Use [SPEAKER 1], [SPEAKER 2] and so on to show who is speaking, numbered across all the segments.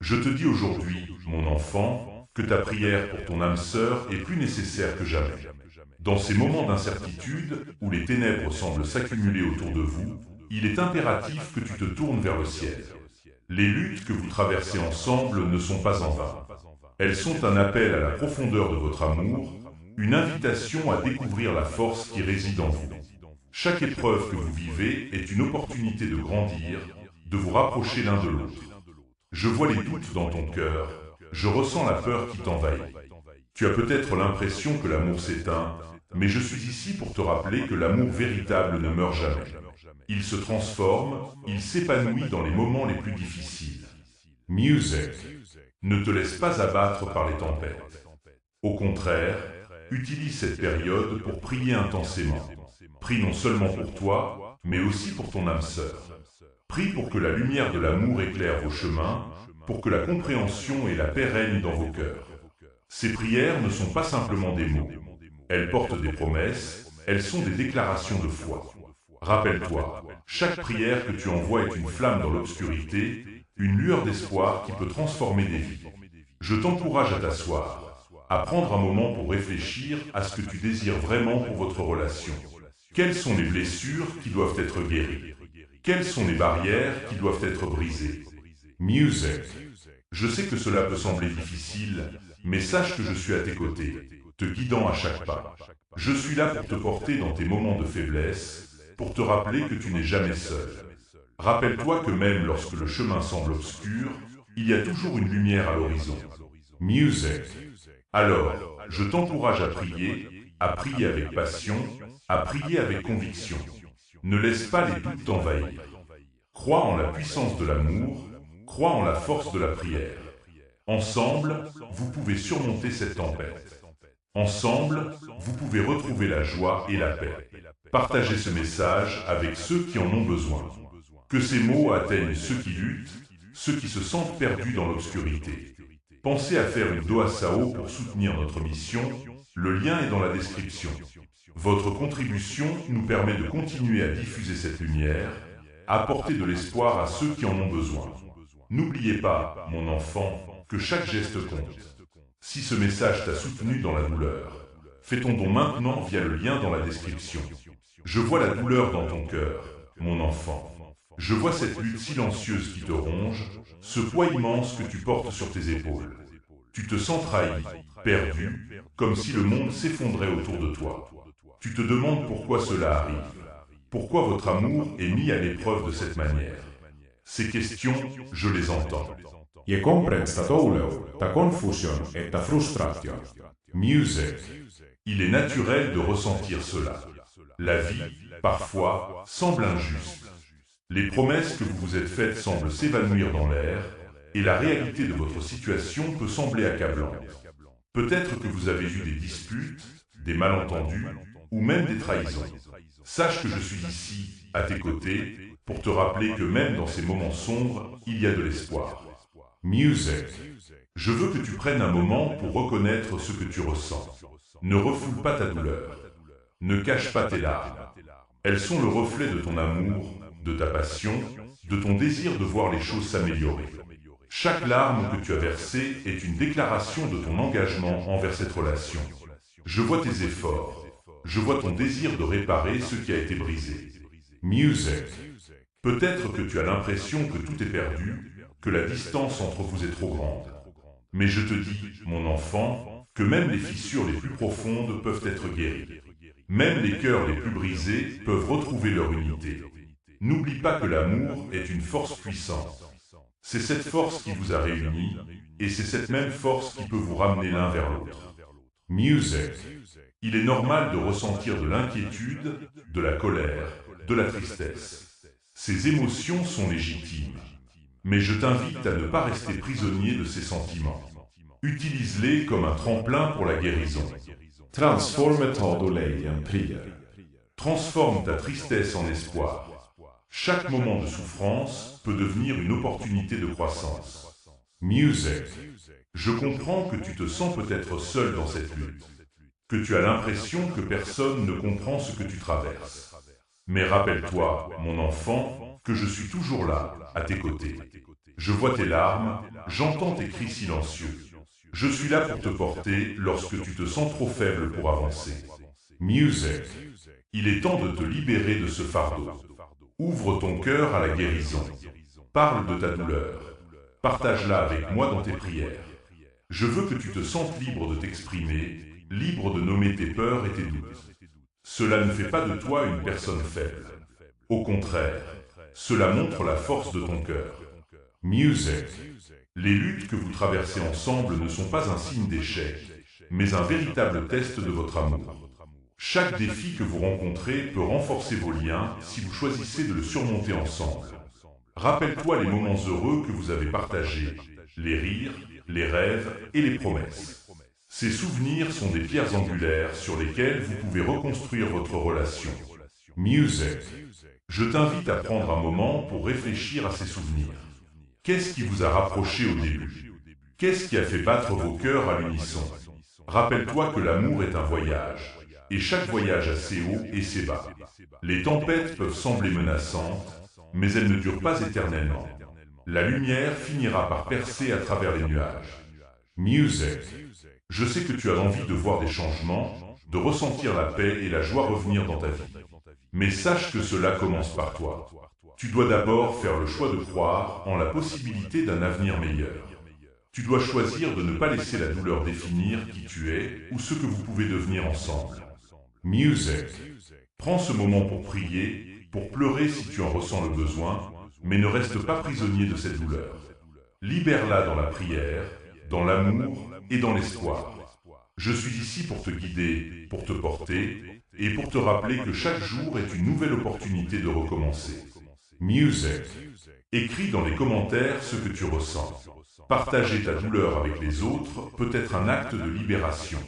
[SPEAKER 1] Je te dis aujourd'hui, mon enfant, que ta prière pour ton âme sœur est plus nécessaire que jamais. Dans ces moments d'incertitude, où les ténèbres semblent s'accumuler autour de vous, il est impératif que tu te tournes vers le ciel. Les luttes que vous traversez ensemble ne sont pas en vain. Elles sont un appel à la profondeur de votre amour, une invitation à découvrir la force qui réside en vous. Chaque épreuve que vous vivez est une opportunité de grandir, de vous rapprocher l'un de l'autre. Je vois les doutes dans ton cœur, je ressens la peur qui t'envahit. Tu as peut-être l'impression que l'amour s'éteint, mais je suis ici pour te rappeler que l'amour véritable ne meurt jamais. Il se transforme, il s'épanouit dans les moments les plus difficiles. Music. Ne te laisse pas abattre par les tempêtes. Au contraire, utilise cette période pour prier intensément. Prie non seulement pour toi, mais aussi pour ton âme sœur. Prie pour que la lumière de l'amour éclaire vos chemins, pour que la compréhension et la paix règnent dans vos cœurs. Ces prières ne sont pas simplement des mots. Elles portent des promesses, elles sont des déclarations de foi. Rappelle-toi, chaque prière que tu envoies est une flamme dans l'obscurité, une lueur d'espoir qui peut transformer des vies. Je t'encourage à t'asseoir, à prendre un moment pour réfléchir à ce que tu désires vraiment pour votre relation. Quelles sont les blessures qui doivent être guéries? Quelles sont les barrières qui doivent être brisées? Music. Je sais que cela peut sembler difficile, mais sache que je suis à tes côtés, te guidant à chaque pas. Je suis là pour te porter dans tes moments de faiblesse, pour te rappeler que tu n'es jamais seul. Rappelle-toi que même lorsque le chemin semble obscur, il y a toujours une lumière à l'horizon. Music. Alors, je t'encourage à prier avec passion, à prier avec conviction. Ne laisse pas les doutes t'envahir. Crois en la puissance de l'amour, crois en la force de la prière. Ensemble, vous pouvez surmonter cette tempête. Ensemble, vous pouvez retrouver la joie et la paix. Partagez ce message avec ceux qui en ont besoin. Que ces mots atteignent ceux qui luttent, ceux qui se sentent perdus dans l'obscurité. Pensez à faire une doa Sao pour soutenir notre mission. Le lien est dans la description. Votre contribution nous permet de continuer à diffuser cette lumière, à apporter de l'espoir à ceux qui en ont besoin. N'oubliez pas, mon enfant, que chaque geste compte. Si ce message t'a soutenu dans la douleur, fais ton don maintenant via le lien dans la description. Je vois la douleur dans ton cœur, mon enfant. Je vois cette lutte silencieuse qui te ronge, ce poids immense que tu portes sur tes épaules. Tu te sens trahi, perdu, comme si le monde s'effondrait autour de toi. Tu te demandes pourquoi cela arrive, pourquoi votre amour est mis à l'épreuve de cette manière. Ces questions, je les entends.
[SPEAKER 2] Je comprend ta douleur, ta confusion et ta frustration.
[SPEAKER 1] Music. Il est naturel de ressentir cela. La vie, parfois, semble injuste. Les promesses que vous vous êtes faites semblent s'évanouir dans l'air, et la réalité de votre situation peut sembler accablante. Peut-être que vous avez eu des disputes, des malentendus, ou même des trahisons. Sache que je suis ici, à tes côtés, pour te rappeler que même dans ces moments sombres, il y a de l'espoir. Music. Je veux que tu prennes un moment pour reconnaître ce que tu ressens. Ne refoule pas ta douleur. Ne cache pas tes larmes. Elles sont le reflet de ton amour, de ta passion, de ton désir de voir les choses s'améliorer. Chaque larme que tu as versée est une déclaration de ton engagement envers cette relation. Je vois tes efforts. Je vois ton désir de réparer ce qui a été brisé. Music. Peut-être que tu as l'impression que tout est perdu, que la distance entre vous est trop grande. Mais je te dis, mon enfant, que même les fissures les plus profondes peuvent être guéries. Même les cœurs les plus brisés peuvent retrouver leur unité. N'oublie pas que l'amour est une force puissante. C'est cette force qui vous a réunis, et c'est cette même force qui peut vous ramener l'un vers l'autre. Music. Il est normal de ressentir de l'inquiétude, de la colère, de la tristesse. Ces émotions sont légitimes. Mais je t'invite à ne pas rester prisonnier de ces sentiments. Utilise-les comme un tremplin pour la guérison.
[SPEAKER 2] Transforma ta dolej en prier.
[SPEAKER 1] Transforme ta tristesse en espoir. Chaque moment de souffrance peut devenir une opportunité de croissance. Music. Je comprends que tu te sens peut-être seul dans cette lutte, que tu as l'impression que personne ne comprend ce que tu traverses. Mais rappelle-toi, mon enfant, que je suis toujours là, à tes côtés. Je vois tes larmes, j'entends tes cris silencieux. Je suis là pour te porter lorsque tu te sens trop faible pour avancer.
[SPEAKER 2] Music.
[SPEAKER 1] Il est temps de te libérer de ce fardeau. Ouvre ton cœur à la guérison. Parle de ta douleur. Partage-la avec moi dans tes prières. Je veux que tu te sentes libre de t'exprimer, libre de nommer tes peurs et tes doutes. Cela ne fait pas de toi une personne faible. Au contraire, cela montre la force de ton cœur.
[SPEAKER 2] Music.
[SPEAKER 1] Les luttes que vous traversez ensemble ne sont pas un signe d'échec, mais un véritable test de votre amour. Chaque défi que vous rencontrez peut renforcer vos liens si vous choisissez de le surmonter ensemble. Rappelle-toi les moments heureux que vous avez partagés, les rires, les rêves et les promesses. Ces souvenirs sont des pierres angulaires sur lesquelles vous pouvez reconstruire votre relation.
[SPEAKER 2] Music.
[SPEAKER 1] Je t'invite à prendre un moment pour réfléchir à ces souvenirs. Qu'est-ce qui vous a rapproché au début? Qu'est-ce qui a fait battre vos cœurs à l'unisson? Rappelle-toi que l'amour est un voyage, et chaque voyage a ses hauts et ses bas. Les tempêtes peuvent sembler menaçantes, mais elles ne durent pas éternellement. La lumière finira par percer à travers les nuages.
[SPEAKER 2] Music.
[SPEAKER 1] Je sais que tu as envie de voir des changements, de ressentir la paix et la joie revenir dans ta vie. Mais sache que cela commence par toi. Tu dois d'abord faire le choix de croire en la possibilité d'un avenir meilleur. Tu dois choisir de ne pas laisser la douleur définir qui tu es ou ce que vous pouvez devenir ensemble.
[SPEAKER 2] Music.
[SPEAKER 1] Prends ce moment pour prier, pour pleurer si tu en ressens le besoin, mais ne reste pas prisonnier de cette douleur. Libère-la dans la prière, dans l'amour et dans l'espoir. Je suis ici pour te guider, pour te porter, et pour te rappeler que chaque jour est une nouvelle opportunité de recommencer.
[SPEAKER 2] Music.
[SPEAKER 1] Écris dans les commentaires ce que tu ressens. Partager ta douleur avec les autres peut être un acte de libération.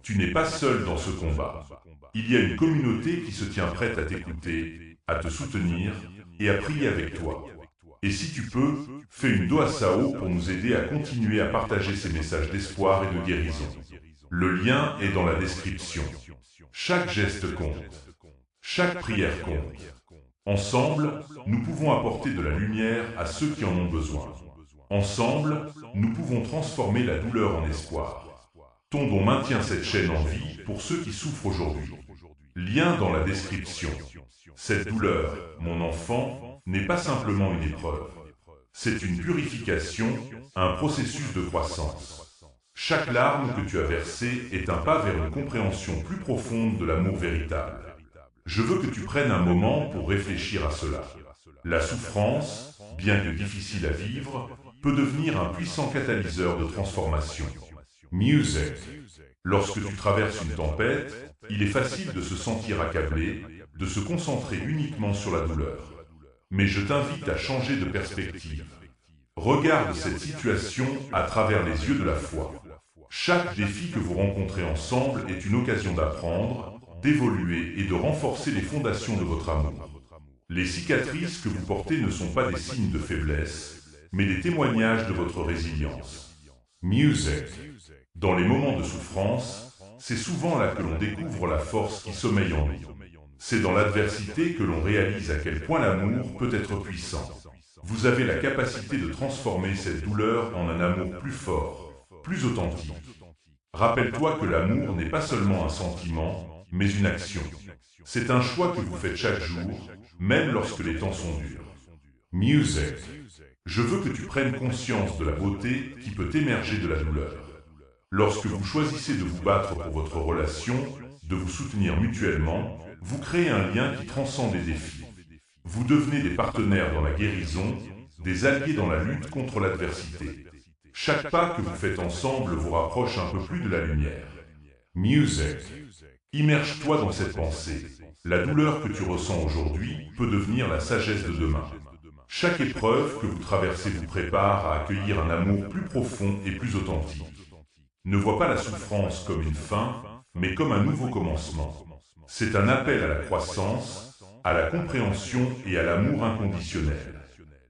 [SPEAKER 1] Tu n'es pas seul dans ce combat. Il y a une communauté qui se tient prête à t'écouter, à te soutenir et à prier avec toi. Et si tu peux, fais une doa sao pour nous aider à continuer à partager ces messages d'espoir et de guérison. Le lien est dans la description. Chaque geste compte. Chaque prière compte. Ensemble, nous pouvons apporter de la lumière à ceux qui en ont besoin. Ensemble, nous pouvons transformer la douleur en espoir. Ton don maintient cette chaîne en vie pour ceux qui souffrent aujourd'hui. Lien dans la description. Cette douleur, mon enfant, n'est pas simplement une épreuve. C'est une purification, un processus de croissance. Chaque larme que tu as versée est un pas vers une compréhension plus profonde de l'amour véritable. Je veux que tu prennes un moment pour réfléchir à cela. La souffrance, bien que difficile à vivre, peut devenir un puissant catalyseur de transformation.
[SPEAKER 2] Music.
[SPEAKER 1] Lorsque tu traverses une tempête, il est facile de se sentir accablé, de se concentrer uniquement sur la douleur. Mais je t'invite à changer de perspective. Regarde cette situation à travers les yeux de la foi. Chaque défi que vous rencontrez ensemble est une occasion d'apprendre, d'évoluer et de renforcer les fondations de votre amour. Les cicatrices que vous portez ne sont pas des signes de faiblesse, mais des témoignages de votre résilience.
[SPEAKER 2] Music.
[SPEAKER 1] Dans les moments de souffrance, c'est souvent là que l'on découvre la force qui sommeille en nous. C'est dans l'adversité que l'on réalise à quel point l'amour peut être puissant. Vous avez la capacité de transformer cette douleur en un amour plus fort, plus authentique. Rappelle-toi que l'amour n'est pas seulement un sentiment, mais une action. C'est un choix que vous faites chaque jour, même lorsque les temps sont durs.
[SPEAKER 2] Music.
[SPEAKER 1] Je veux que tu prennes conscience de la beauté qui peut émerger de la douleur. Lorsque vous choisissez de vous battre pour votre relation, de vous soutenir mutuellement, vous créez un lien qui transcende les défis. Vous devenez des partenaires dans la guérison, des alliés dans la lutte contre l'adversité. Chaque pas que vous faites ensemble vous rapproche un peu plus de la lumière.
[SPEAKER 2] Music.
[SPEAKER 1] Immerge-toi dans cette pensée. La douleur que tu ressens aujourd'hui peut devenir la sagesse de demain. Chaque épreuve que vous traversez vous prépare à accueillir un amour plus profond et plus authentique. Ne vois pas la souffrance comme une fin, mais comme un nouveau commencement. C'est un appel à la croissance, à la compréhension et à l'amour inconditionnel.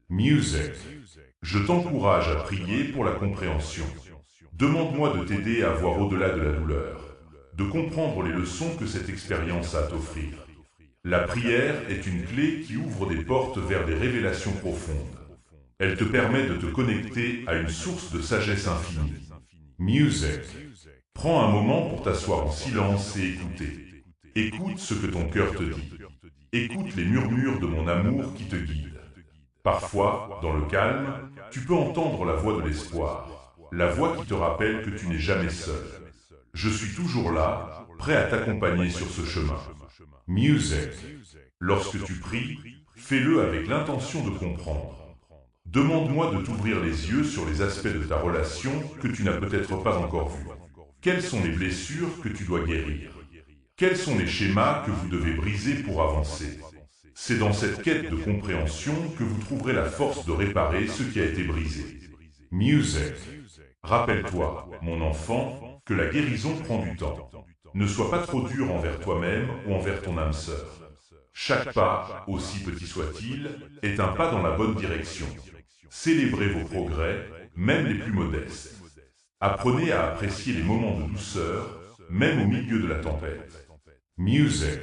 [SPEAKER 2] Music.
[SPEAKER 1] Je t'encourage à prier pour la compréhension. Demande-moi de t'aider à voir au-delà de la douleur, de comprendre les leçons que cette expérience a à t'offrir. La prière est une clé qui ouvre des portes vers des révélations profondes. Elle te permet de te connecter à une source de sagesse infinie.
[SPEAKER 2] Music.
[SPEAKER 1] Prends un moment pour t'asseoir en silence et écouter. Écoute ce que ton cœur te dit. Écoute les murmures de mon amour qui te guide. Parfois, dans le calme, tu peux entendre la voix de l'espoir, la voix qui te rappelle que tu n'es jamais seul. Je suis toujours là, prêt à t'accompagner sur ce chemin.
[SPEAKER 2] Music.
[SPEAKER 1] Lorsque tu pries, fais-le avec l'intention de comprendre. Demande-moi de t'ouvrir les yeux sur les aspects de ta relation que tu n'as peut-être pas encore vus. Quelles sont les blessures que tu dois guérir? Quels sont les schémas que vous devez briser pour avancer? C'est dans cette quête de compréhension que vous trouverez la force de réparer ce qui a été brisé.
[SPEAKER 2] Music.
[SPEAKER 1] Rappelle-toi, mon enfant, que la guérison prend du temps. Ne sois pas trop dur envers toi-même ou envers ton âme sœur. Chaque pas, aussi petit soit-il, est un pas dans la bonne direction. Célébrez vos progrès, même les plus modestes. Apprenez à apprécier les moments de douceur, même au milieu de la tempête.
[SPEAKER 2] Music.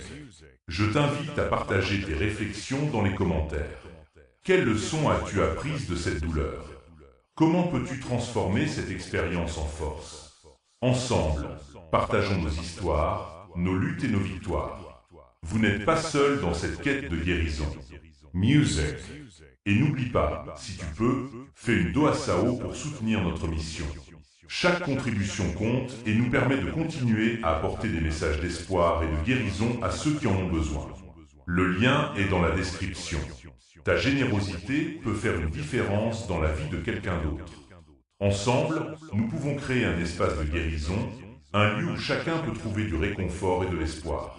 [SPEAKER 1] Je t'invite à partager tes réflexions dans les commentaires. Quelles leçons as-tu apprises de cette douleur? Comment peux-tu transformer cette expérience en force? Ensemble, partageons nos histoires, nos luttes et nos victoires. Vous n'êtes pas seul dans cette quête de guérison.
[SPEAKER 2] Music.
[SPEAKER 1] Et n'oublie pas, si tu peux, fais une doa Sao pour soutenir notre mission. Chaque contribution compte et nous permet de continuer à apporter des messages d'espoir et de guérison à ceux qui en ont besoin. Le lien est dans la description. Ta générosité peut faire une différence dans la vie de quelqu'un d'autre. Ensemble, nous pouvons créer un espace de guérison, un lieu où chacun peut trouver du réconfort et de l'espoir.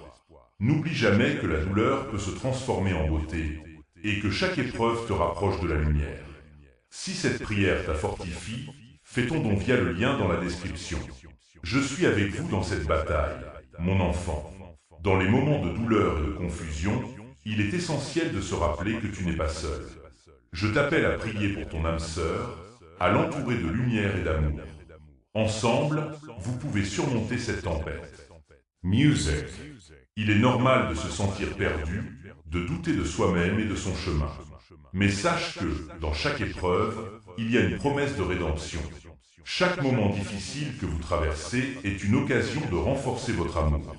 [SPEAKER 1] N'oublie jamais que la douleur peut se transformer en beauté et que chaque épreuve te rapproche de la lumière. Si cette prière t'a fortifie, fais ton don via le lien dans la description. Je suis avec vous dans cette bataille, mon enfant. Dans les moments de douleur et de confusion, il est essentiel de se rappeler que tu n'es pas seul. Je t'appelle à prier pour ton âme sœur, à l'entourer de lumière et d'amour. Ensemble, vous pouvez surmonter cette tempête.
[SPEAKER 2] Music.
[SPEAKER 1] Il est normal de se sentir perdu, de douter de soi-même et de son chemin. Mais sache que, dans chaque épreuve, il y a une promesse de rédemption. Chaque moment difficile que vous traversez est une occasion de renforcer votre amour.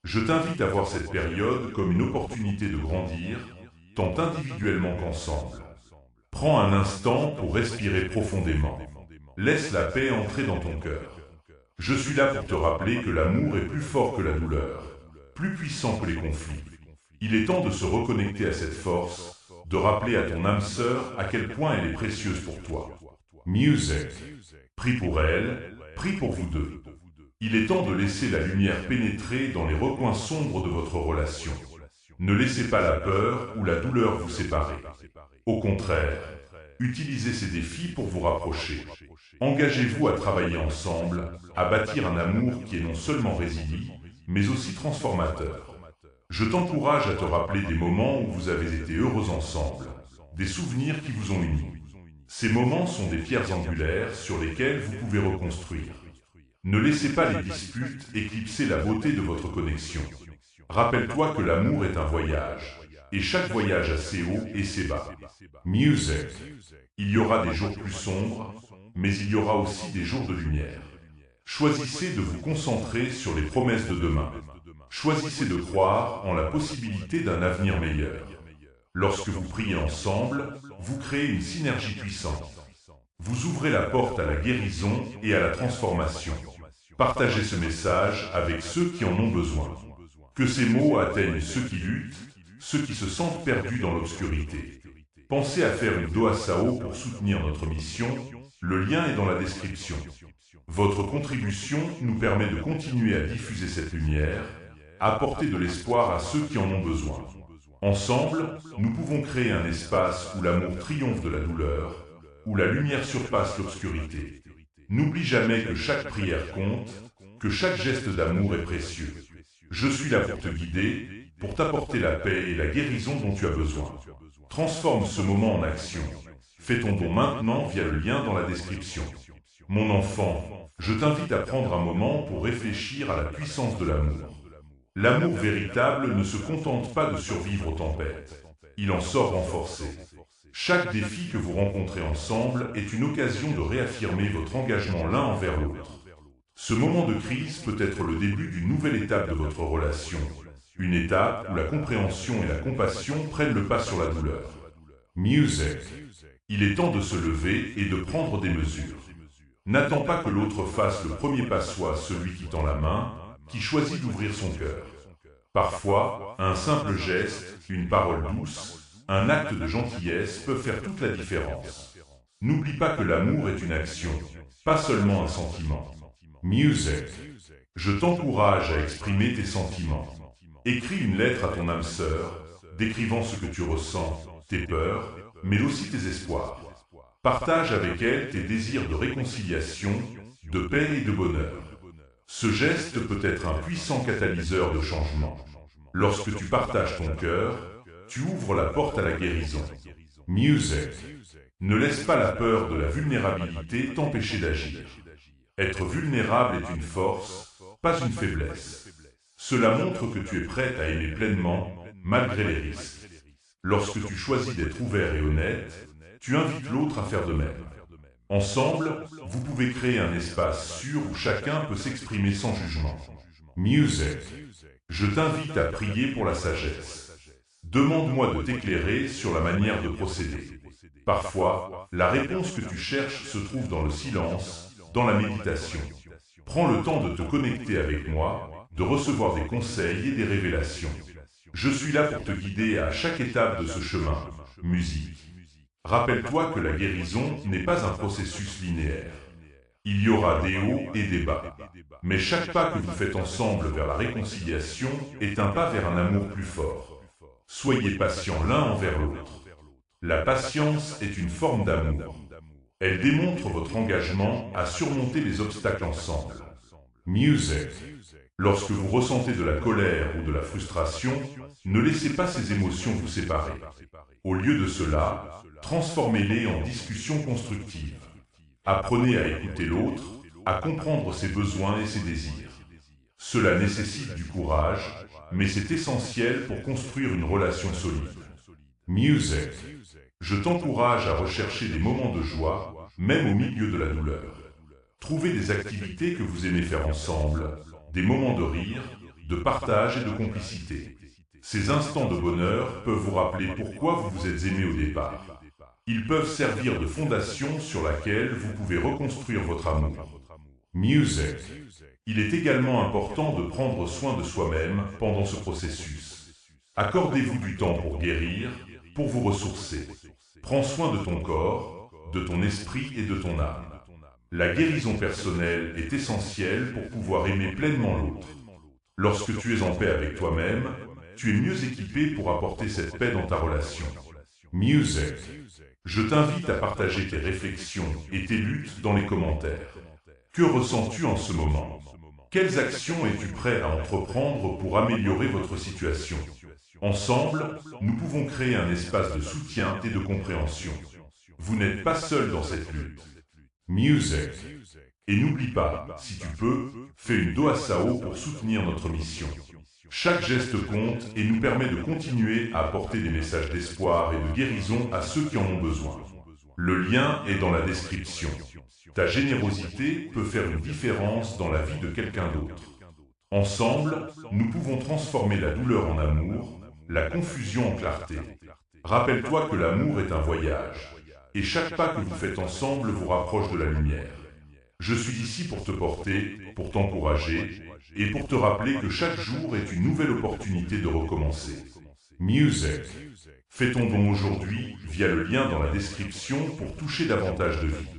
[SPEAKER 1] Je t'invite à voir cette période comme une opportunité de grandir, tant individuellement qu'ensemble. Prends un instant pour respirer profondément. Laisse la paix entrer dans ton cœur. Je suis là pour te rappeler que l'amour est plus fort que la douleur, plus puissant que les conflits. Il est temps de se reconnecter à cette force, de rappeler à ton âme sœur à quel point elle est précieuse pour toi.
[SPEAKER 2] Music.
[SPEAKER 1] Prie pour elle, prie pour vous deux. Il est temps de laisser la lumière pénétrer dans les recoins sombres de votre relation. Ne laissez pas la peur ou la douleur vous séparer. Au contraire, utilisez ces défis pour vous rapprocher. Engagez-vous à travailler ensemble, à bâtir un amour qui est non seulement résilient, mais aussi transformateur. Je t'encourage à te rappeler des moments où vous avez été heureux ensemble, des souvenirs qui vous ont unis. Ces moments sont des pierres angulaires sur lesquelles vous pouvez reconstruire. Ne laissez pas les disputes éclipser la beauté de votre connexion. Rappelle-toi que l'amour est un voyage, et chaque voyage a ses hauts et ses bas.
[SPEAKER 2] Music.
[SPEAKER 1] Il y aura des jours plus sombres, mais il y aura aussi des jours de lumière. Choisissez de vous concentrer sur les promesses de demain. Choisissez de croire en la possibilité d'un avenir meilleur. Lorsque vous priez ensemble, vous créez une synergie puissante. Vous ouvrez la porte à la guérison et à la transformation. Partagez ce message avec ceux qui en ont besoin. Que ces mots atteignent ceux qui luttent, ceux qui se sentent perdus dans l'obscurité. Pensez à faire une doa Sao pour soutenir notre mission. Le lien est dans la description. Votre contribution nous permet de continuer à diffuser cette lumière, à apporter de l'espoir à ceux qui en ont besoin. Ensemble, nous pouvons créer un espace où l'amour triomphe de la douleur, où la lumière surpasse l'obscurité. N'oublie jamais que chaque prière compte, que chaque geste d'amour est précieux. Je suis là pour te guider, pour t'apporter la paix et la guérison dont tu as besoin. Transforme ce moment en action. Fais ton don maintenant via le lien dans la description. Mon enfant, je t'invite à prendre un moment pour réfléchir à la puissance de l'amour. L'amour véritable ne se contente pas de survivre aux tempêtes. Il en sort renforcé. Chaque défi que vous rencontrez ensemble est une occasion de réaffirmer votre engagement l'un envers l'autre. Ce moment de crise peut être le début d'une nouvelle étape de votre relation, une étape où la compréhension et la compassion prennent le pas sur la douleur.
[SPEAKER 2] Music.
[SPEAKER 1] Il est temps de se lever et de prendre des mesures. N'attends pas que l'autre fasse le premier pas, soit celui qui tend la main, qui choisit d'ouvrir son cœur. Parfois, un simple geste, une parole douce, un acte de gentillesse peuvent faire toute la différence. N'oublie pas que l'amour est une action, pas seulement un sentiment.
[SPEAKER 2] Music.
[SPEAKER 1] Je t'encourage à exprimer tes sentiments. Écris une lettre à ton âme sœur, décrivant ce que tu ressens, tes peurs, mais aussi tes espoirs. Partage avec elle tes désirs de réconciliation, de paix et de bonheur. Ce geste peut être un puissant catalyseur de changement. Lorsque tu partages ton cœur, tu ouvres la porte à la guérison.
[SPEAKER 2] Music.
[SPEAKER 1] Ne laisse pas la peur de la vulnérabilité t'empêcher d'agir. Être vulnérable est une force, pas une faiblesse. Cela montre que tu es prête à aimer pleinement, malgré les risques. Lorsque tu choisis d'être ouvert et honnête, tu invites l'autre à faire de même. Ensemble, vous pouvez créer un espace sûr où chacun peut s'exprimer sans jugement.
[SPEAKER 2] Music.
[SPEAKER 1] Je t'invite à prier pour la sagesse. Demande-moi de t'éclairer sur la manière de procéder. Parfois, la réponse que tu cherches se trouve dans le silence, dans la méditation. Prends le temps de te connecter avec moi, de recevoir des conseils et des révélations. Je suis là pour te guider à chaque étape de ce chemin. Musique. Rappelle-toi que la guérison n'est pas un processus linéaire. Il y aura des hauts et des bas. Mais chaque pas que vous faites ensemble vers la réconciliation est un pas vers un amour plus fort. Soyez patients l'un envers l'autre. La patience est une forme d'amour. Elle démontre votre engagement à surmonter les obstacles ensemble.
[SPEAKER 2] Music.
[SPEAKER 1] Lorsque vous ressentez de la colère ou de la frustration, ne laissez pas ces émotions vous séparer. Au lieu de cela, transformez-les en discussions constructives. Apprenez à écouter l'autre, à comprendre ses besoins et ses désirs. Cela nécessite du courage, mais c'est essentiel pour construire une relation solide.
[SPEAKER 2] Music.
[SPEAKER 1] Je t'encourage à rechercher des moments de joie, même au milieu de la douleur. Trouvez des activités que vous aimez faire ensemble, des moments de rire, de partage et de complicité. Ces instants de bonheur peuvent vous rappeler pourquoi vous vous êtes aimés au départ. Ils peuvent servir de fondation sur laquelle vous pouvez reconstruire votre amour.
[SPEAKER 2] Music.
[SPEAKER 1] Il est également important de prendre soin de soi-même pendant ce processus. Accordez-vous du temps pour guérir, pour vous ressourcer. Prends soin de ton corps, de ton esprit et de ton âme. La guérison personnelle est essentielle pour pouvoir aimer pleinement l'autre. Lorsque tu es en paix avec toi-même, tu es mieux équipé pour apporter cette paix dans ta relation.
[SPEAKER 2] Music.
[SPEAKER 1] Je t'invite à partager tes réflexions et tes luttes dans les commentaires. Que ressens-tu en ce moment? Quelles actions es-tu prêt à entreprendre pour améliorer votre situation? Ensemble, nous pouvons créer un espace de soutien et de compréhension. Vous n'êtes pas seul dans cette lutte.
[SPEAKER 2] Music.
[SPEAKER 1] Et n'oublie pas, si tu peux, fais une doa sao pour soutenir notre mission. Chaque geste compte et nous permet de continuer à apporter des messages d'espoir et de guérison à ceux qui en ont besoin. Le lien est dans la description. Ta générosité peut faire une différence dans la vie de quelqu'un d'autre. Ensemble, nous pouvons transformer la douleur en amour, la confusion en clarté. Rappelle-toi que l'amour est un voyage, et chaque pas que vous faites ensemble vous rapproche de la lumière. Je suis ici pour te porter, pour t'encourager, et pour te rappeler que chaque jour est une nouvelle opportunité de recommencer.
[SPEAKER 2] Music.
[SPEAKER 1] Fais ton don aujourd'hui via le lien dans la description pour toucher davantage de vie.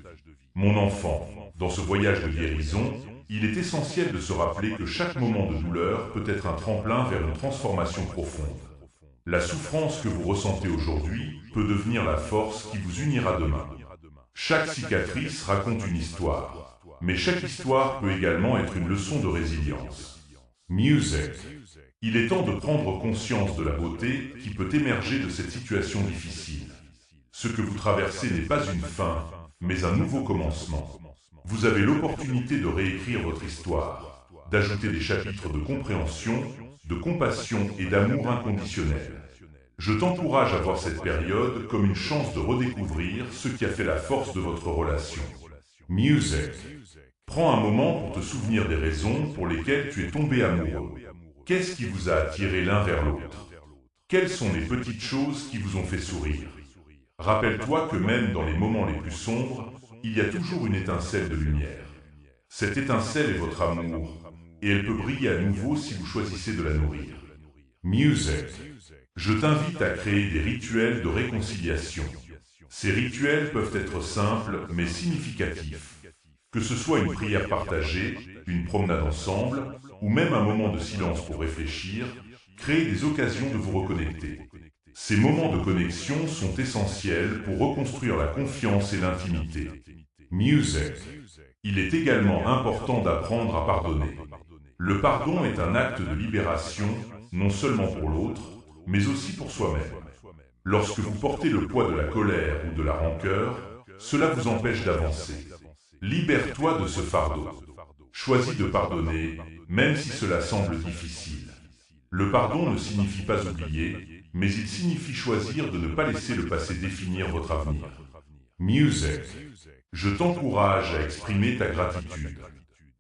[SPEAKER 1] Mon enfant, dans ce voyage de guérison, il est essentiel de se rappeler que chaque moment de douleur peut être un tremplin vers une transformation profonde. La souffrance que vous ressentez aujourd'hui peut devenir la force qui vous unira demain. Chaque cicatrice raconte une histoire, mais chaque histoire peut également être une leçon de résilience.
[SPEAKER 2] Music.
[SPEAKER 1] Il est temps de prendre conscience de la beauté qui peut émerger de cette situation difficile. Ce que vous traversez n'est pas une fin, mais un nouveau commencement. Vous avez l'opportunité de réécrire votre histoire, d'ajouter des chapitres de compréhension, de compassion et d'amour inconditionnel. Je t'encourage à voir cette période comme une chance de redécouvrir ce qui a fait la force de votre relation.
[SPEAKER 2] Music.
[SPEAKER 1] Prends un moment pour te souvenir des raisons pour lesquelles tu es tombé amoureux. Qu'est-ce qui vous a attiré l'un vers l'autre? Quelles sont les petites choses qui vous ont fait sourire? Rappelle-toi que même dans les moments les plus sombres, il y a toujours une étincelle de lumière. Cette étincelle est votre amour, et elle peut briller à nouveau si vous choisissez de la nourrir.
[SPEAKER 2] Music.
[SPEAKER 1] Je t'invite à créer des rituels de réconciliation. Ces rituels peuvent être simples mais significatifs. Que ce soit une prière partagée, une promenade ensemble, ou même un moment de silence pour réfléchir, créez des occasions de vous reconnecter. Ces moments de connexion sont essentiels pour reconstruire la confiance et l'intimité.
[SPEAKER 2] Music.
[SPEAKER 1] Il est également important d'apprendre à pardonner. Le pardon est un acte de libération, non seulement pour l'autre, mais aussi pour soi-même. Lorsque vous portez le poids de la colère ou de la rancœur, cela vous empêche d'avancer. Libère-toi de ce fardeau. Choisis de pardonner, même si cela semble difficile. Le pardon ne signifie pas oublier, mais il signifie choisir de ne pas laisser le passé définir votre avenir.
[SPEAKER 2] Music.
[SPEAKER 1] Je t'encourage à exprimer ta gratitude.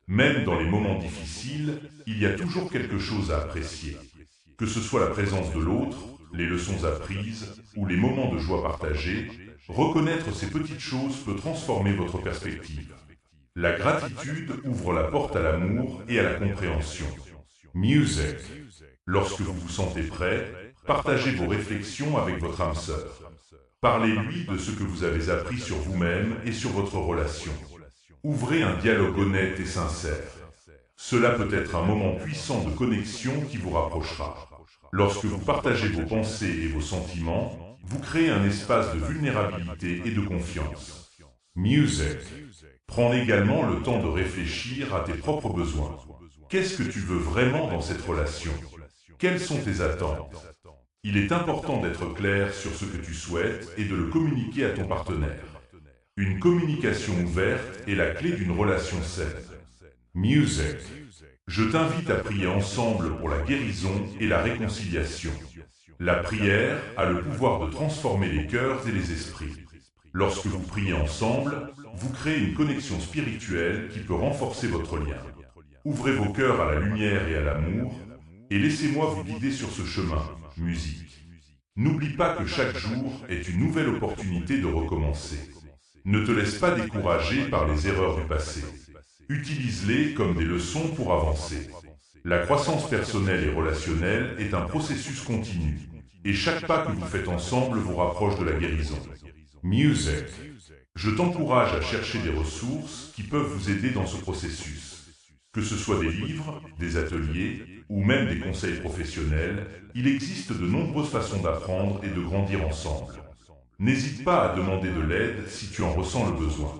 [SPEAKER 1] Même dans les moments difficiles, il y a toujours quelque chose à apprécier. Que ce soit la présence de l'autre, les leçons apprises ou les moments de joie partagés, reconnaître ces petites choses peut transformer votre perspective. La gratitude ouvre la porte à l'amour et à la compréhension.
[SPEAKER 2] Music.
[SPEAKER 1] Lorsque vous vous sentez prêt, partagez vos réflexions avec votre âme sœur. Parlez-lui de ce que vous avez appris sur vous-même et sur votre relation. Ouvrez un dialogue honnête et sincère. Cela peut être un moment puissant de connexion qui vous rapprochera. Lorsque vous partagez vos pensées et vos sentiments, vous créez un espace de vulnérabilité et de confiance.
[SPEAKER 2] Music.
[SPEAKER 1] Prends également le temps de réfléchir à tes propres besoins. Qu'est-ce que tu veux vraiment dans cette relation? Quelles sont tes attentes? Il est important d'être clair sur ce que tu souhaites et de le communiquer à ton partenaire. Une communication ouverte est la clé d'une relation saine.
[SPEAKER 2] Music.
[SPEAKER 1] Je t'invite à prier ensemble pour la guérison et la réconciliation. La prière a le pouvoir de transformer les cœurs et les esprits. Lorsque vous priez ensemble, vous créez une connexion spirituelle qui peut renforcer votre lien. Ouvrez vos cœurs à la lumière et à l'amour, et laissez-moi vous guider sur ce chemin, musique. N'oublie pas que chaque jour est une nouvelle opportunité de recommencer. Ne te laisse pas décourager par les erreurs du passé. Utilise-les comme des leçons pour avancer. La croissance personnelle et relationnelle est un processus continu, et chaque pas que vous faites ensemble vous rapproche de la guérison.
[SPEAKER 2] Music.
[SPEAKER 1] Je t'encourage à chercher des ressources qui peuvent vous aider dans ce processus. Que ce soit des livres, des ateliers ou même des conseils professionnels, il existe de nombreuses façons d'apprendre et de grandir ensemble. N'hésite pas à demander de l'aide si tu en ressens le besoin.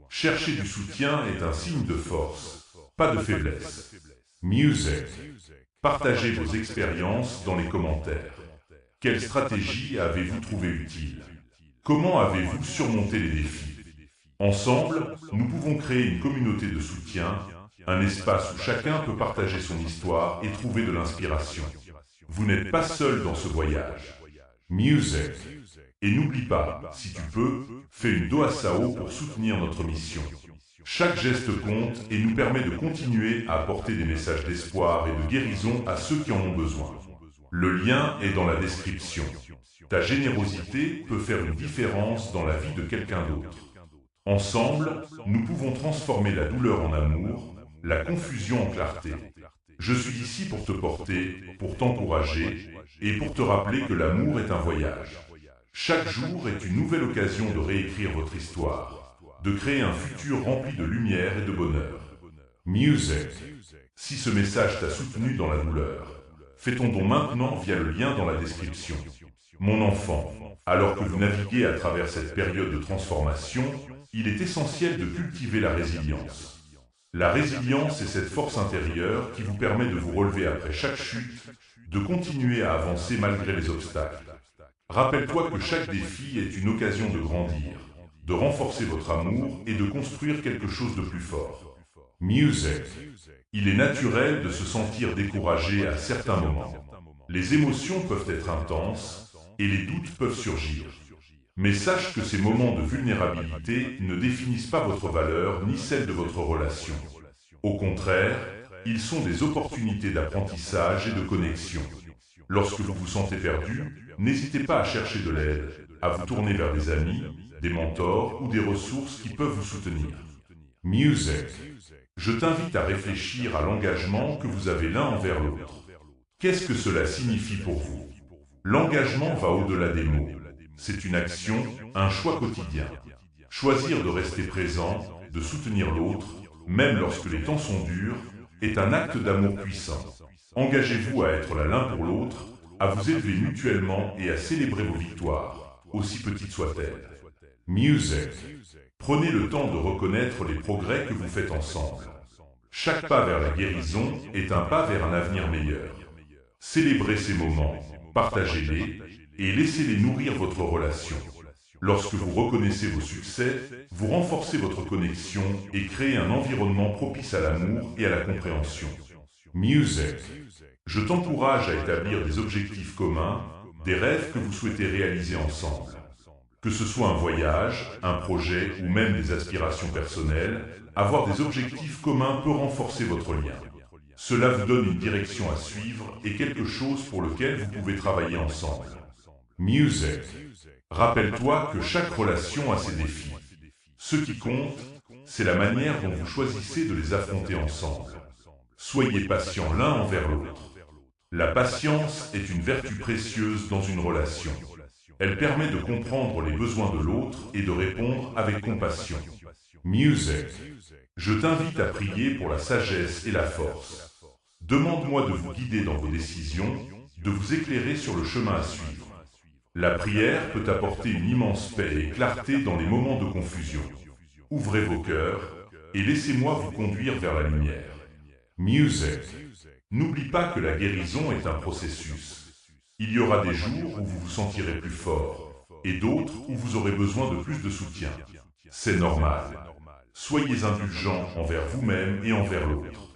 [SPEAKER 1] Chercher du soutien est un signe de force, pas de faiblesse.
[SPEAKER 2] Music.
[SPEAKER 1] Partagez vos expériences dans les commentaires. Quelle stratégie avez-vous trouvé utile? Comment avez-vous surmonté les défis? Ensemble, nous pouvons créer une communauté de soutien, un espace où chacun peut partager son histoire et trouver de l'inspiration. Vous n'êtes pas seul dans ce voyage.
[SPEAKER 2] Music.
[SPEAKER 1] Et n'oublie pas, si tu peux, fais une doa sao pour soutenir notre mission. Chaque geste compte et nous permet de continuer à apporter des messages d'espoir et de guérison à ceux qui en ont besoin. Le lien est dans la description. Ta générosité peut faire une différence dans la vie de quelqu'un d'autre. Ensemble, nous pouvons transformer la douleur en amour, la confusion en clarté. Je suis ici pour te porter, pour t'encourager et pour te rappeler que l'amour est un voyage. Chaque jour est une nouvelle occasion de réécrire votre histoire, de créer un futur rempli de lumière et de bonheur.
[SPEAKER 2] Music.
[SPEAKER 1] Si ce message t'a soutenu dans la douleur, fais ton don maintenant via le lien dans la description. Mon enfant, alors que vous naviguez à travers cette période de transformation, il est essentiel de cultiver la résilience. La résilience est cette force intérieure qui vous permet de vous relever après chaque chute, de continuer à avancer malgré les obstacles. Rappelle-toi que chaque défi est une occasion de grandir, de renforcer votre amour et de construire quelque chose de plus fort.
[SPEAKER 2] Music.
[SPEAKER 1] Il est naturel de se sentir découragé à certains moments. Les émotions peuvent être intenses, et les doutes peuvent surgir. Mais sache que ces moments de vulnérabilité ne définissent pas votre valeur ni celle de votre relation. Au contraire, ils sont des opportunités d'apprentissage et de connexion. Lorsque vous vous sentez perdu, n'hésitez pas à chercher de l'aide, à vous tourner vers des amis, des mentors ou des ressources qui peuvent vous soutenir.
[SPEAKER 2] Music.
[SPEAKER 1] Je t'invite à réfléchir à l'engagement que vous avez l'un envers l'autre. Qu'est-ce que cela signifie pour vous? L'engagement va au-delà des mots. C'est une action, un choix quotidien. Choisir de rester présent, de soutenir l'autre, même lorsque les temps sont durs, est un acte d'amour puissant. Engagez-vous à être là l'un pour l'autre, à vous élever mutuellement et à célébrer vos victoires, aussi petites soient-elles.
[SPEAKER 2] Music.
[SPEAKER 1] Prenez le temps de reconnaître les progrès que vous faites ensemble. Chaque pas vers la guérison est un pas vers un avenir meilleur. Célébrez ces moments, partagez-les et laissez-les nourrir votre relation. Lorsque vous reconnaissez vos succès, vous renforcez votre connexion et créez un environnement propice à l'amour et à la compréhension.
[SPEAKER 2] Music.
[SPEAKER 1] Je t'encourage à établir des objectifs communs, des rêves que vous souhaitez réaliser ensemble. Que ce soit un voyage, un projet ou même des aspirations personnelles, avoir des objectifs communs peut renforcer votre lien. Cela vous donne une direction à suivre et quelque chose pour lequel vous pouvez travailler ensemble.
[SPEAKER 2] Music.
[SPEAKER 1] Rappelle-toi que chaque relation a ses défis. Ce qui compte, c'est la manière dont vous choisissez de les affronter ensemble. Soyez patients l'un envers l'autre. La patience est une vertu précieuse dans une relation. Elle permet de comprendre les besoins de l'autre et de répondre avec compassion.
[SPEAKER 2] Music.
[SPEAKER 1] Je t'invite à prier pour la sagesse et la force. Demande-moi de vous guider dans vos décisions, de vous éclairer sur le chemin à suivre. La prière peut apporter une immense paix et clarté dans les moments de confusion. Ouvrez vos cœurs et laissez-moi vous conduire vers la lumière.
[SPEAKER 2] Music.
[SPEAKER 1] N'oublie pas que la guérison est un processus. Il y aura des jours où vous vous sentirez plus fort et d'autres où vous aurez besoin de plus de soutien. C'est normal. Soyez indulgents envers vous-même et envers l'autre.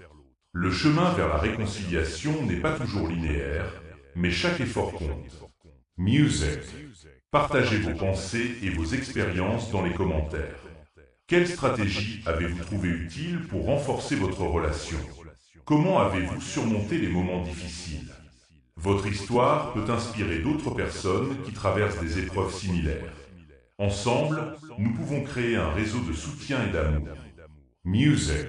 [SPEAKER 1] Le chemin vers la réconciliation n'est pas toujours linéaire, mais chaque effort compte.
[SPEAKER 2] Music.
[SPEAKER 1] Partagez vos pensées et vos expériences dans les commentaires. Quelle stratégie avez-vous trouvé utile pour renforcer votre relation? Comment avez-vous surmonté les moments difficiles? Votre histoire peut inspirer d'autres personnes qui traversent des épreuves similaires. Ensemble, nous pouvons créer un réseau de soutien et d'amour.
[SPEAKER 2] Music.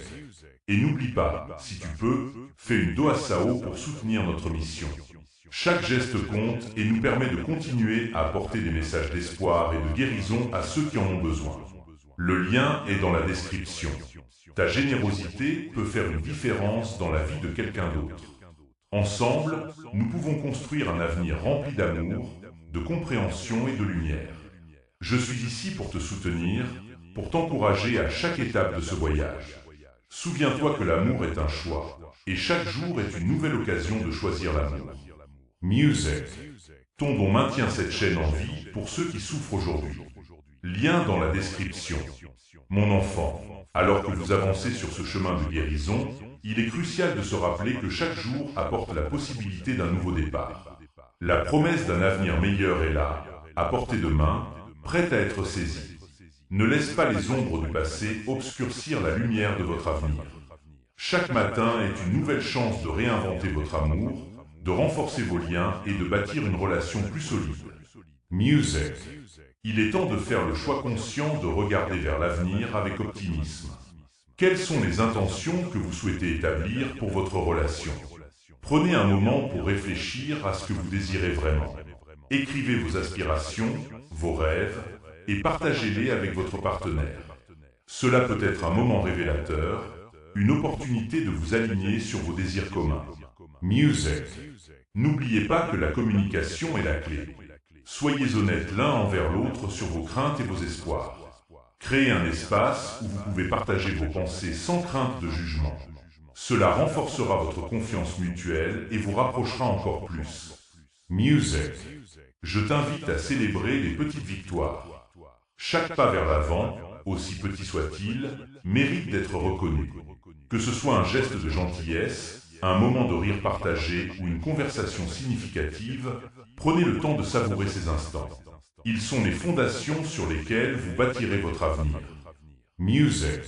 [SPEAKER 1] Et n'oublie pas, si tu peux, fais une doa sao pour soutenir notre mission. Chaque geste compte et nous permet de continuer à apporter des messages d'espoir et de guérison à ceux qui en ont besoin. Le lien est dans la description. Ta générosité peut faire une différence dans la vie de quelqu'un d'autre. Ensemble, nous pouvons construire un avenir rempli d'amour, de compréhension et de lumière. Je suis ici pour te soutenir, pour t'encourager à chaque étape de ce voyage. Souviens-toi que l'amour est un choix, et chaque jour est une nouvelle occasion de choisir l'amour.
[SPEAKER 2] Music.
[SPEAKER 1] Ton don maintient cette chaîne en vie pour ceux qui souffrent aujourd'hui. Lien dans la description. Mon enfant, alors que vous avancez sur ce chemin de guérison, il est crucial de se rappeler que chaque jour apporte la possibilité d'un nouveau départ. La promesse d'un avenir meilleur est là, à portée de main, prête à être saisie. Ne laisse pas les ombres du passé obscurcir la lumière de votre avenir. Chaque matin est une nouvelle chance de réinventer votre amour, de renforcer vos liens et de bâtir une relation plus solide.
[SPEAKER 2] Music.
[SPEAKER 1] Il est temps de faire le choix conscient de regarder vers l'avenir avec optimisme. Quelles sont les intentions que vous souhaitez établir pour votre relation? Prenez un moment pour réfléchir à ce que vous désirez vraiment. Écrivez vos aspirations, vos rêves, et partagez-les avec votre partenaire. Cela peut être un moment révélateur, une opportunité de vous aligner sur vos désirs communs.
[SPEAKER 2] Music.
[SPEAKER 1] N'oubliez pas que la communication est la clé. Soyez honnêtes l'un envers l'autre sur vos craintes et vos espoirs. Créez un espace où vous pouvez partager vos pensées sans crainte de jugement. Cela renforcera votre confiance mutuelle et vous rapprochera encore plus.
[SPEAKER 2] Music.
[SPEAKER 1] Je t'invite à célébrer les petites victoires. Chaque pas vers l'avant, aussi petit soit-il, mérite d'être reconnu. Que ce soit un geste de gentillesse, un moment de rire partagé ou une conversation significative, prenez le temps de savourer ces instants. Ils sont les fondations sur lesquelles vous bâtirez votre avenir.
[SPEAKER 2] Music.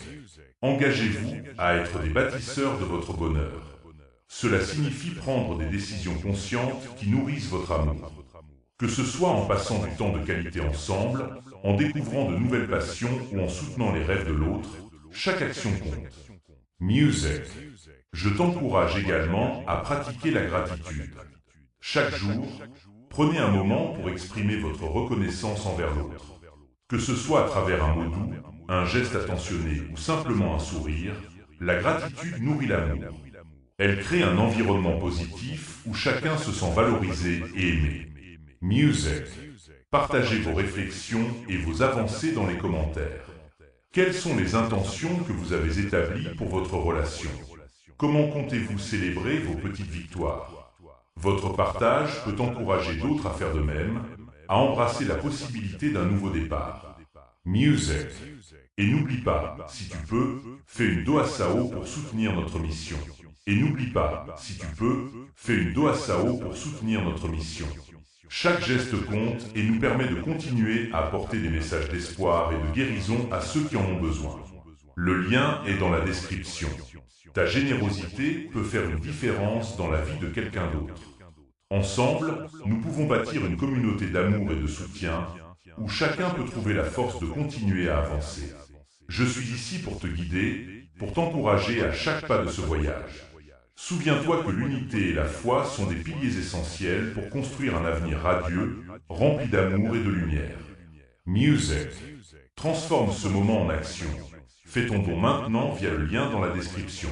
[SPEAKER 1] Engagez-vous à être des bâtisseurs de votre bonheur. Cela signifie prendre des décisions conscientes qui nourrissent votre amour. Que ce soit en passant du temps de qualité ensemble, en découvrant de nouvelles passions ou en soutenant les rêves de l'autre, chaque action compte.
[SPEAKER 2] Music.
[SPEAKER 1] Je t'encourage également à pratiquer la gratitude. Chaque jour, prenez un moment pour exprimer votre reconnaissance envers l'autre. Que ce soit à travers un mot doux, un geste attentionné ou simplement un sourire, la gratitude nourrit l'amour. Elle crée un environnement positif où chacun se sent valorisé et aimé.
[SPEAKER 2] Music.
[SPEAKER 1] Partagez vos réflexions et vos avancées dans les commentaires. Quelles sont les intentions que vous avez établies pour votre relation? Comment comptez-vous célébrer vos petites victoires? Votre partage peut encourager d'autres à faire de même, à embrasser la possibilité d'un nouveau départ.
[SPEAKER 2] Music.
[SPEAKER 1] Et n'oublie pas, si tu peux, fais une doa sao pour soutenir notre mission. Et n'oublie pas, si tu peux, fais une doa sao pour soutenir notre mission. Chaque geste compte et nous permet de continuer à apporter des messages d'espoir et de guérison à ceux qui en ont besoin. Le lien est dans la description. Ta générosité peut faire une différence dans la vie de quelqu'un d'autre. Ensemble, nous pouvons bâtir une communauté d'amour et de soutien où chacun peut trouver la force de continuer à avancer. Je suis ici pour te guider, pour t'encourager à chaque pas de ce voyage. Souviens-toi que l'unité et la foi sont des piliers essentiels pour construire un avenir radieux, rempli d'amour et de lumière.
[SPEAKER 2] Music.
[SPEAKER 1] Transforme ce moment en action. Fais ton don maintenant via le lien dans la description.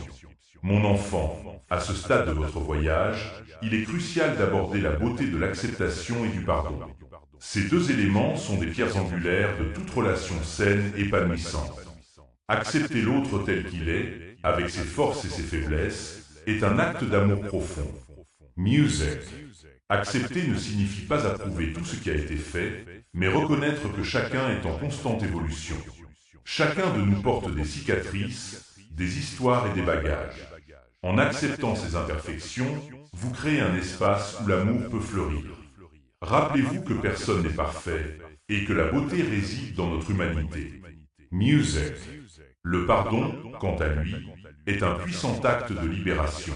[SPEAKER 1] Mon enfant, à ce stade de votre voyage, il est crucial d'aborder la beauté de l'acceptation et du pardon. Ces deux éléments sont des pierres angulaires de toute relation saine et épanouissante. Accepter l'autre tel qu'il est, avec ses forces et ses faiblesses, est un acte d'amour profond.
[SPEAKER 2] Music.
[SPEAKER 1] Accepter ne signifie pas approuver tout ce qui a été fait, mais reconnaître que chacun est en constante évolution. Chacun de nous porte des cicatrices, des histoires et des bagages. En acceptant ces imperfections, vous créez un espace où l'amour peut fleurir. Rappelez-vous que personne n'est parfait et que la beauté réside dans notre humanité.
[SPEAKER 2] Music.
[SPEAKER 1] Le pardon, quant à lui, est un puissant acte de libération.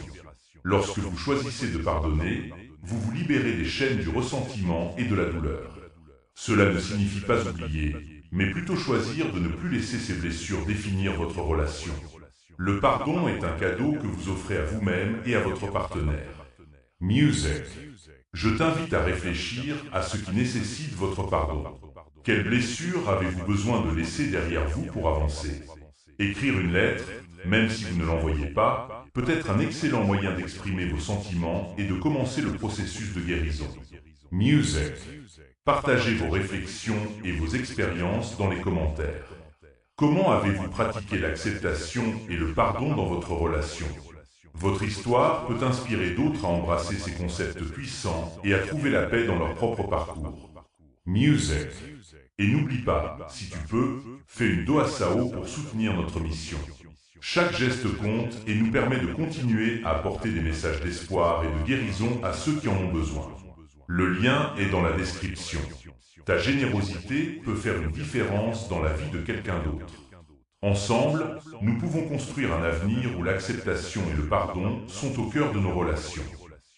[SPEAKER 1] Lorsque vous choisissez de pardonner, vous vous libérez des chaînes du ressentiment et de la douleur. Cela ne signifie pas oublier, mais plutôt choisir de ne plus laisser ces blessures définir votre relation. Le pardon est un cadeau que vous offrez à vous-même et à votre partenaire.
[SPEAKER 2] Music.
[SPEAKER 1] Je t'invite à réfléchir à ce qui nécessite votre pardon. Quelle blessure avez-vous besoin de laisser derrière vous pour avancer? Écrire une lettre, même si vous ne l'envoyez pas, peut être un excellent moyen d'exprimer vos sentiments et de commencer le processus de guérison.
[SPEAKER 2] Music.
[SPEAKER 1] Partagez vos réflexions et vos expériences dans les commentaires. Comment avez-vous pratiqué l'acceptation et le pardon dans votre relation? Votre histoire peut inspirer d'autres à embrasser ces concepts puissants et à trouver la paix dans leur propre parcours.
[SPEAKER 2] Music.
[SPEAKER 1] Et n'oublie pas, si tu peux, fais une doa sao pour soutenir notre mission. Chaque geste compte et nous permet de continuer à apporter des messages d'espoir et de guérison à ceux qui en ont besoin. Le lien est dans la description. Ta générosité peut faire une différence dans la vie de quelqu'un d'autre. Ensemble, nous pouvons construire un avenir où l'acceptation et le pardon sont au cœur de nos relations.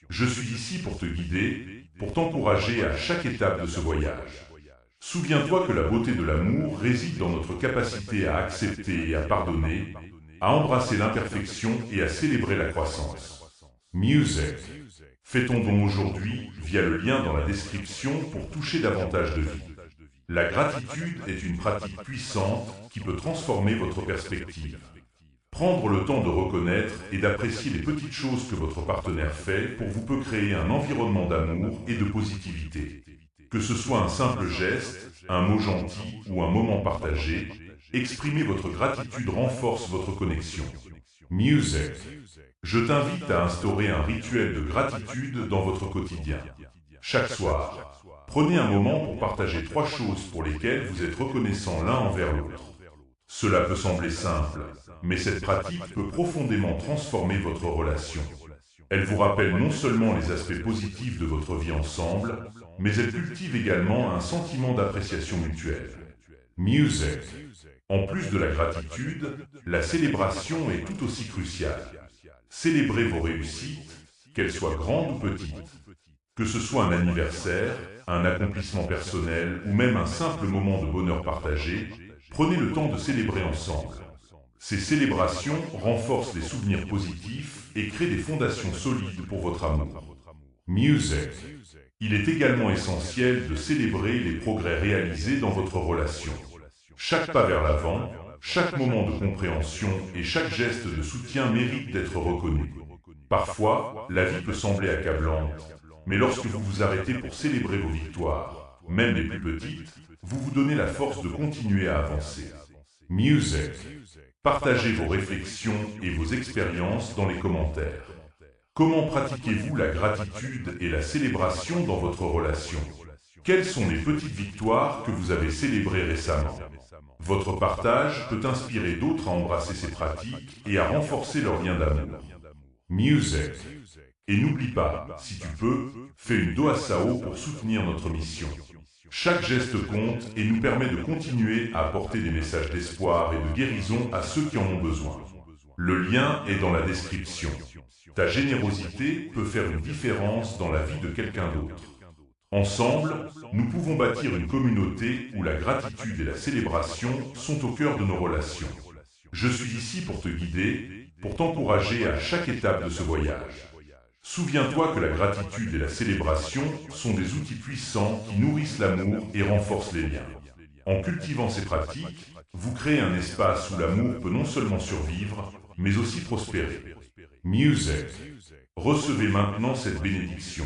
[SPEAKER 1] Je suis ici pour te guider, pour t'encourager à chaque étape de ce voyage. Souviens-toi que la beauté de l'amour réside dans notre capacité à accepter et à pardonner, à embrasser l'imperfection et à célébrer la croissance.
[SPEAKER 2] Music.
[SPEAKER 1] Fais ton don aujourd'hui via le lien dans la description pour toucher davantage de vie. La gratitude est une pratique puissante qui peut transformer votre perspective. Prendre le temps de reconnaître et d'apprécier les petites choses que votre partenaire fait pour vous peut créer un environnement d'amour et de positivité. Que ce soit un simple geste, un mot gentil ou un moment partagé, exprimer votre gratitude renforce votre connexion.
[SPEAKER 2] Music.
[SPEAKER 1] Je t'invite à instaurer un rituel de gratitude dans votre quotidien. Chaque soir, prenez un moment pour partager 3 choses pour lesquelles vous êtes reconnaissants l'un envers l'autre. Cela peut sembler simple, mais cette pratique peut profondément transformer votre relation. Elle vous rappelle non seulement les aspects positifs de votre vie ensemble, mais elle cultive également un sentiment d'appréciation mutuelle.
[SPEAKER 2] Music.
[SPEAKER 1] En plus de la gratitude, la célébration est tout aussi cruciale. Célébrez vos réussites, qu'elles soient grandes ou petites. Que ce soit un anniversaire, un accomplissement personnel ou même un simple moment de bonheur partagé, prenez le temps de célébrer ensemble. Ces célébrations renforcent les souvenirs positifs et créent des fondations solides pour votre amour.
[SPEAKER 2] Music.
[SPEAKER 1] Il est également essentiel de célébrer les progrès réalisés dans votre relation. Chaque pas vers l'avant, chaque moment de compréhension et chaque geste de soutien mérite d'être reconnu. Parfois, la vie peut sembler accablante, mais lorsque vous vous arrêtez pour célébrer vos victoires, même les plus petites, vous vous donnez la force de continuer à avancer.
[SPEAKER 2] Music.
[SPEAKER 1] Partagez vos réflexions et vos expériences dans les commentaires. Comment pratiquez-vous la gratitude et la célébration dans votre relation? Quelles sont les petites victoires que vous avez célébrées récemment? Votre partage peut inspirer d'autres à embrasser ces pratiques et à renforcer leur lien d'amour.
[SPEAKER 2] Music.
[SPEAKER 1] Et n'oublie pas, si tu peux, fais une doa sao pour soutenir notre mission. Chaque geste compte et nous permet de continuer à apporter des messages d'espoir et de guérison à ceux qui en ont besoin. Le lien est dans la description. Ta générosité peut faire une différence dans la vie de quelqu'un d'autre. Ensemble, nous pouvons bâtir une communauté où la gratitude et la célébration sont au cœur de nos relations. Je suis ici pour te guider, pour t'encourager à chaque étape de ce voyage. Souviens-toi que la gratitude et la célébration sont des outils puissants qui nourrissent l'amour et renforcent les liens. En cultivant ces pratiques, vous créez un espace où l'amour peut non seulement survivre, mais aussi prospérer.
[SPEAKER 2] Music.
[SPEAKER 1] Recevez maintenant cette bénédiction.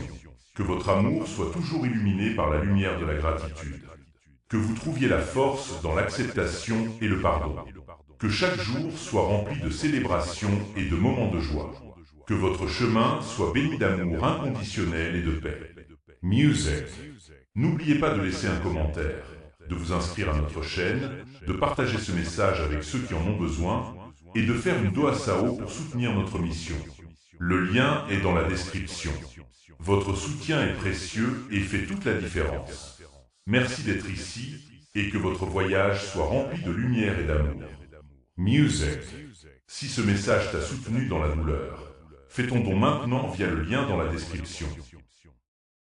[SPEAKER 1] Que votre amour soit toujours illuminé par la lumière de la gratitude. Que vous trouviez la force dans l'acceptation et le pardon. Que chaque jour soit rempli de célébrations et de moments de joie. Que votre chemin soit béni d'amour inconditionnel et de paix.
[SPEAKER 2] Music.
[SPEAKER 1] N'oubliez pas de laisser un commentaire, de vous inscrire à notre chaîne, de partager ce message avec ceux qui en ont besoin et de faire une doa sao pour soutenir notre mission. Le lien est dans la description. Votre soutien est précieux et fait toute la différence. Merci d'être ici et que votre voyage soit rempli de lumière et d'amour.
[SPEAKER 2] Music.
[SPEAKER 1] Si ce message t'a soutenu dans la douleur, fais ton don maintenant via le lien dans la description.